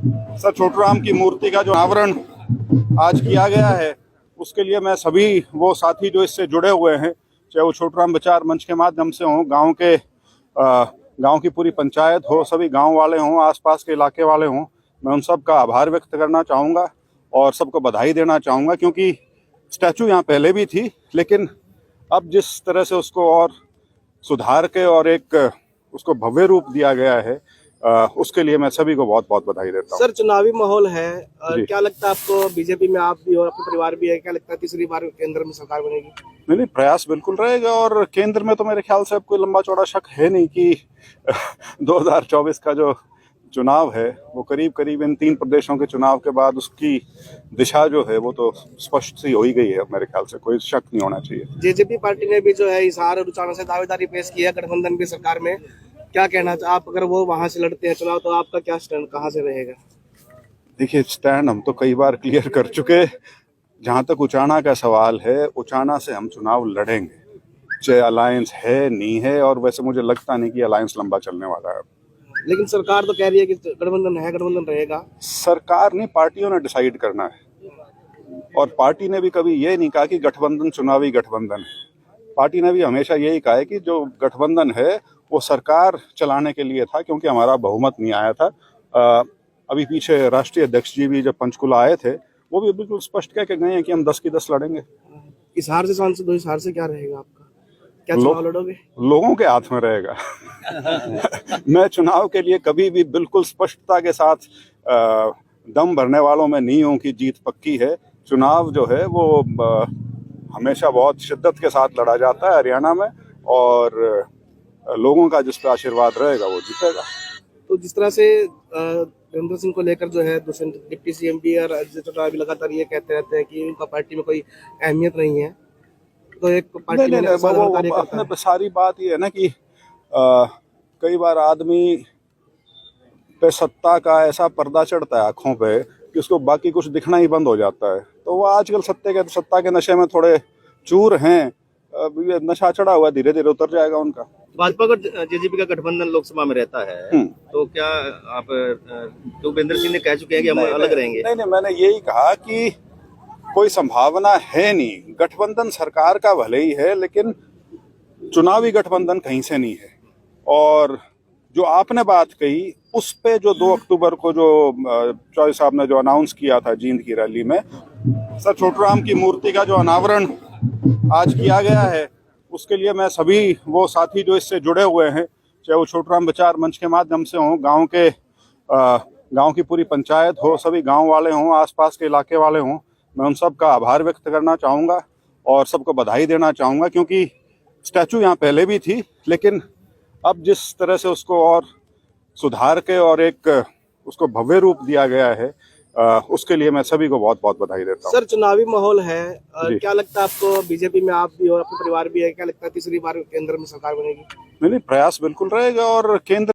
Sir, Chhoturam की मूर्ति का जो अनावरण आज किया गया है, उसके लिए मैं सभी वो साथी जो इससे जुड़े हुए हैं, चाहे वो छोटूराम विचार मंच के माध्यम से हों, गांव की पूरी पंचायत हो, सभी गांव वाले हों, आसपास के इलाके वाले हों, मैं उन सब का आभार व्यक्त करना चाहूँगा और सबको बधाई देना चाहूँगा। क्योंकि स्टैचू यहाँ पहले भी थी, लेकिन अब जिस तरह से उसको और सुधार के और एक उसको भव्य रूप दिया गया है, उसके लिए मैं सभी को बहुत बहुत बधाई देता हूँ। सर, चुनावी माहौल है, क्या लगता है आपको? बीजेपी में आप भी और आपका परिवार भी है, क्या लगता है तीसरी बार केंद्र में सरकार बनेगी? नहीं, प्रयास बिल्कुल रहेगा और केंद्र में तो मेरे ख्याल से अब कोई लंबा चौड़ा शक है नहीं कि 2024 का जो चुनाव है वो करीब करीब इन 3 प्रदेशों के चुनाव के बाद उसकी दिशा जो है वो तो स्पष्ट सी हो ही गई है। मेरे ख्याल से कोई शक नहीं होना चाहिए। जेजेपी पार्टी ने भी जो है इजहार और रुझान से दावेदारी पेश की है गठबंधन की सरकार में, क्या कहना चाहिए आप? अगर वो वहां से लड़ते हैं चुनाव तो आपका क्या स्टैंड कहाँ से रहेगा? देखिए, स्टैंड हम तो कई बार क्लियर कर चुके। जहां तक उचाना का सवाल है, उचाना से हम चुनाव लड़ेंगे, चाहे अलायंस है नहीं है, और वैसे मुझे लगता नहीं कि अलायंस लंबा चलने वाला है। लेकिन सरकार तो कह रही है कि गठबंधन है, गठबंधन रहेगा। सरकार ने, पार्टियों ने डिसाइड करना है, और पार्टी ने भी कभी ये नहीं कहा कि गठबंधन चुनावी गठबंधन है। पार्टी ने भी हमेशा यही कहा है कि जो गठबंधन है वो सरकार चलाने के लिए था, क्योंकि हमारा बहुमत नहीं आया था। अभी पीछे राष्ट्रीय अध्यक्ष जी भी जब पंचकुला आए थे, वो भी बिल्कुल स्पष्ट कह के गए हैं कि हम 10 की 10 लड़ेंगे। इजहार से सांसद हो, इजहार से क्या रहेगा आपका? क्या चुनाव लड़ोगे? लोगों के हाथ में रहेगा। मैं चुनाव के लिए कभी भी बिल्कुल स्पष्टता के साथ दम भरने वालों में नहीं हूं कि जीत पक्की है। चुनाव जो है वो हमेशा बहुत शिद्दत के साथ लड़ा जाता है हरियाणा में, और लोगों का जिस पर आशीर्वाद रहेगा वो जीतेगा। तो जिस तरह से वीरेंद्र सिंह को लेकर जो है डिप्टी सीएम भी और अजय चौटाला भी लगातार ये कहते रहते हैं कि उनका पार्टी में कोई अहमियत नहीं है, तो एक पार्टी में अपने सारी बात ये है ना कि कई बार आदमी पे सत्ता का ऐसा पर्दा चढ़ता है आंखों पे कि उसको बाकी कुछ दिखना ही बंद हो जाता है। तो वो आजकल सत्ता के नशे में थोड़े चूर हैं। नशा चढ़ा हुआ, धीरे धीरे उतर जाएगा उनका। भाजपा का जेजेपी का गठबंधन लोकसभा में रहता है, तो क्या आप, तो भूपेंद्र सिंह ने कह चुके हैं कि हम अलग रहेंगे? नहीं, मैंने यही कहा कि कोई संभावना है नहीं। गठबंधन सरकार का भले ही है, लेकिन चुनावी गठबंधन कहीं से नहीं है। और जो आपने बात कही उस पे जो 2 अक्टूबर को जो चौधरी साहब ने जो अनाउंस किया था जींद की रैली में, सर, छोटूराम की मूर्ति का जो अनावरण आज किया गया है, उसके लिए मैं सभी वो साथी जो इससे जुड़े हुए हैं, चाहे वो छोटूराम विचार मंच के माध्यम से हों, गांव की पूरी पंचायत हो, सभी गांव वाले हों, आसपास के इलाके वाले हों, मैं उन सब का आभार व्यक्त करना चाहूँगा और सबको बधाई देना चाहूँगा। क्योंकि स्टैचू यहाँ पहले भी थी, लेकिन अब जिस तरह से उसको और सुधार के और एक उसको भव्य रूप दिया गया है, उसके लिए मैं सभी को बहुत बहुत बधाई देता हूँ। सर, चुनावी माहौल है, क्या लगता है आपको? बीजेपी में आप भी और आपका परिवार भी है, क्या लगता है तीसरी बार केंद्र में सरकार बनेगी? नहीं, प्रयास बिल्कुल रहेगा और केंद्र